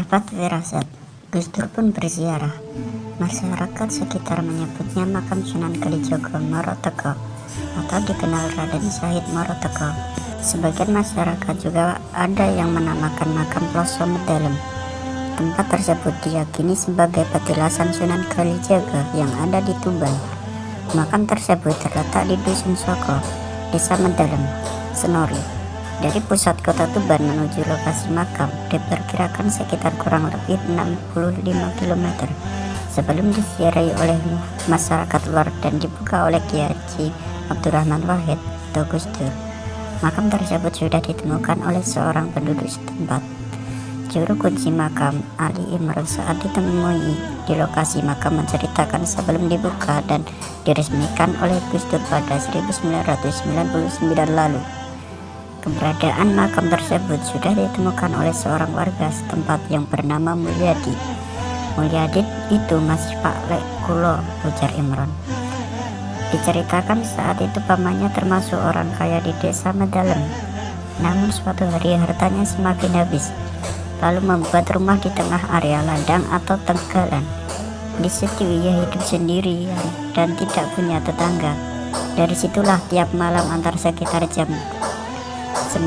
Dapat firasat, Gus Dur pun berziarah. Masyarakat sekitar menyebutnya makam Sunan Kalijaga Marotego atau dikenal Raden Syahid Marotego. Sebagian masyarakat juga ada yang menamakan makam Ploso Medalem. Tempat tersebut diyakini sebagai petilasan Sunan Kalijaga yang ada di Tuban. Makam tersebut terletak di Dusun Soko, Desa Medalem, Senori. Dari pusat kota Tuban menuju lokasi makam diperkirakan sekitar kurang lebih 65 km sebelum disiarahi oleh masyarakat luar dan dibuka oleh Kiai Haji Abdurrahman Wahid atau Gus Dur. Makam tersebut sudah ditemukan oleh seorang penduduk setempat. Juru kunci makam Ali Imran saat ditemui di lokasi makam menceritakan sebelum dibuka dan diresmikan oleh Gus Dur pada 1999 lalu. Keberadaan makam tersebut sudah ditemukan oleh seorang warga setempat yang bernama Mulyadi. Mulyadi itu masih Pak Lek Kulo, ujar Imron. Diceritakan saat itu pamannya termasuk orang kaya di desa Medalem. Namun suatu hari hartanya semakin habis, lalu membuat rumah di tengah area ladang atau tegalan. Di situ ia hidup sendirian dan tidak punya tetangga. Dari situlah tiap malam antar sekitar jam 9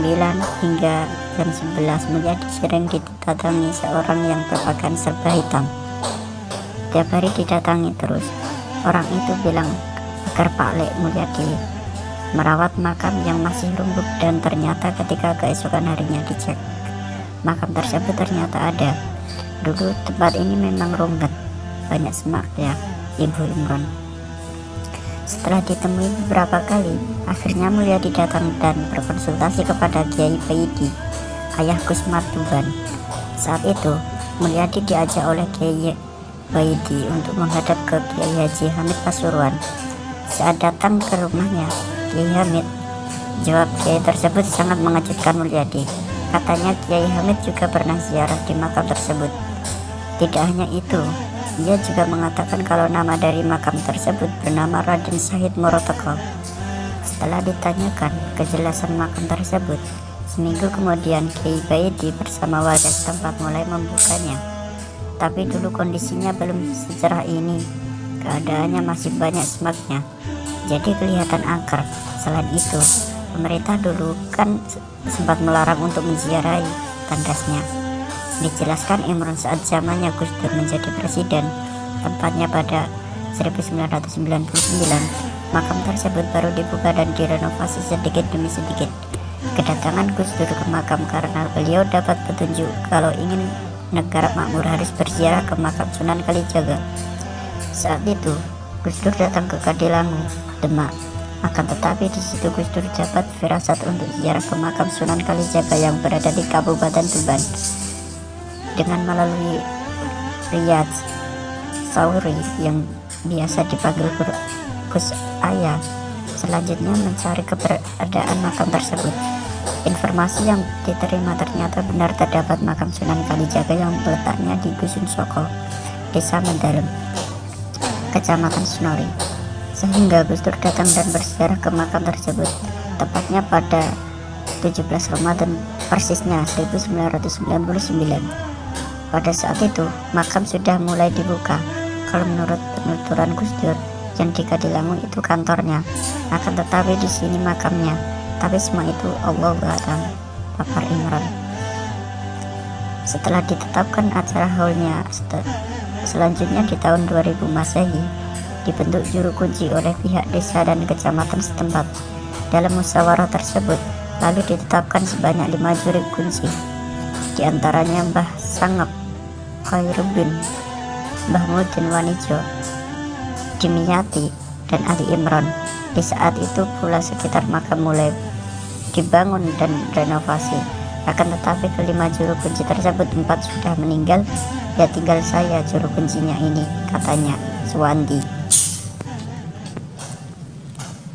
hingga jam 11 Mulyadi sering didatangi seorang yang berpakaian serba hitam. Tiap hari didatangi terus. Orang itu bilang agar Pak Lek Mulyadi merawat makam yang masih rumbuk, dan ternyata ketika keesokan harinya dicek, makam tersebut ternyata ada. Dulu tempat ini memang rungkat, banyak semak ya, Ibu Imron. Setelah ditemui beberapa kali, akhirnya Mulyadi datang dan berkonsultasi kepada Kiai Baidi, ayah Gus Martuban. Saat itu, Mulyadi diajak oleh Kiai Baidi untuk menghadap ke Kiai Haji Hamid Pasuruan. Saat datang ke rumahnya, Kiai Hamid jawab Kiai tersebut sangat mengejutkan Mulyadi. Katanya Kiai Hamid juga pernah ziarah di makam tersebut. Tidak hanya itu, ia juga mengatakan kalau nama dari makam tersebut bernama Raden Syahid Marotego. Setelah ditanyakan kejelasan makam tersebut, seminggu kemudian Kiai Baidi bersama warga setempat mulai membukanya. Tapi dulu kondisinya belum secerah ini, keadaannya masih banyak semaknya, jadi kelihatan angker. Selain itu, pemerintah dulu kan sempat melarang untuk menziarahi tandasnya. Dijelaskan Imron saat zamannya Gus Dur menjadi presiden, tempatnya pada 1999, makam tersebut baru dibuka dan direnovasi sedikit demi sedikit. Kedatangan Gus Dur ke makam karena beliau dapat petunjuk kalau ingin negara makmur harus berziarah ke makam Sunan Kalijaga. Saat itu Gus Dur datang ke Kadilangu, Demak. Akan tetapi di situ Gus Dur dapat firasat untuk ziarah ke makam Sunan Kalijaga yang berada di Kabupaten Tuban. Dengan melalui Riyad Sauri yang biasa dipanggil Gus Ayah, selanjutnya mencari keberadaan makam tersebut. Informasi yang diterima ternyata benar, terdapat makam Sunan Kalijaga yang letaknya di Dusun Soko, Desa Medalem, Kecamatan Senori. Sehingga Gus Dur datang dan berziarah ke makam tersebut, tepatnya pada 17 Ramadan persisnya 1999. Pada saat itu, makam sudah mulai dibuka. Kalau menurut penuturan Gus Dur, yang di Kadilangu itu kantornya, akan tetapi di sini makamnya. Tapi semua itu Allahu A'lam, papar Imran. Setelah ditetapkan acara haulnya, selanjutnya di tahun 2000 Masehi, dibentuk juru kunci oleh pihak desa dan kecamatan setempat. Dalam musyawarah tersebut, lalu ditetapkan sebanyak 5 juru kunci, di antaranya Mbah Sangep Khairuddin, Mbah Mudin Wanijo, Dimyati, dan Ali Imron. Di saat itu pula sekitar makam mulai dibangun dan renovasi. Akan tetapi kelima juru kunci tersebut 4 sudah meninggal, ya tinggal saya juru kuncinya ini, katanya Suwandi.